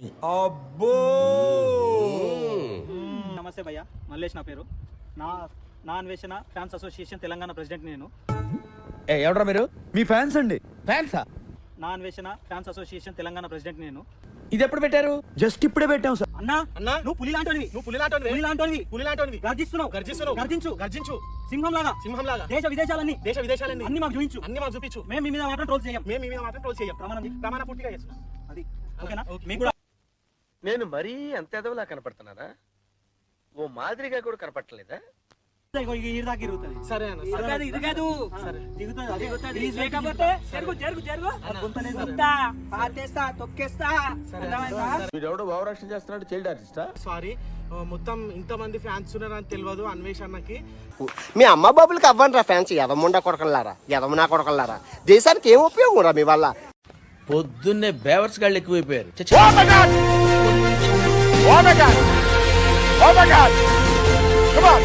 అబ్బో నమస్తే భయ్య, మల్లేష్ నా పేరు. నా అన్వేషణ ఫ్యాన్స్ అసోసియేషన్ తెలంగాణ ప్రెసిడెంట్ నేను. ఎవడ్రా మీరు? మీ ఫ్యాన్స్ అండి. ఫ్యాన్సా? నా అన్వేషణ ఫ్యాన్స్ అసోసియేషన్ తెలంగాణ ప్రెసిడెంట్ నేను. ఇది ఎప్పుడు పెట్టారు? జస్ట్ ఇప్పుడే పెట్టాం సార్. అన్నా అన్నా నువ్వు పులి లాంటివి, గర్జిస్తున్నావు, గర్జించు సింహం లాగా దేశ విదేశాలన్నీ అన్ని మాకు చూపించు. మేము మీ మీద మాత్రం ట్రోల్ చేయం. ప్రమాణం పూర్తిగా చేస్తున్నాం. అది ఓకేనా? మీకు కూడా నేను మరీ అంత ఎదవలా కనపడుతున్నారా? ఓ మాదిరిగా కూడా కనపడలేదా? వీడెవడో భావరక్షణ చేస్తున్నాడు, చైల్డ్ ఆర్టిస్టా? సారీ, మొత్తం ఇంతమంది ఫ్యాన్స్ ఉన్నారని తెలియదు అన్వేషణకి. మీ అమ్మ బాబులకి అవ్వండి రా ఫ్యాన్స్. ఎదముండా ఎదమునా కొడకల్లారా, దేశానికి ఏం ఉపయోగం రా మీ వల్ల? పొద్దున్నే బేవర్స్ గాళ్ళు ఎక్కువైపోయారు.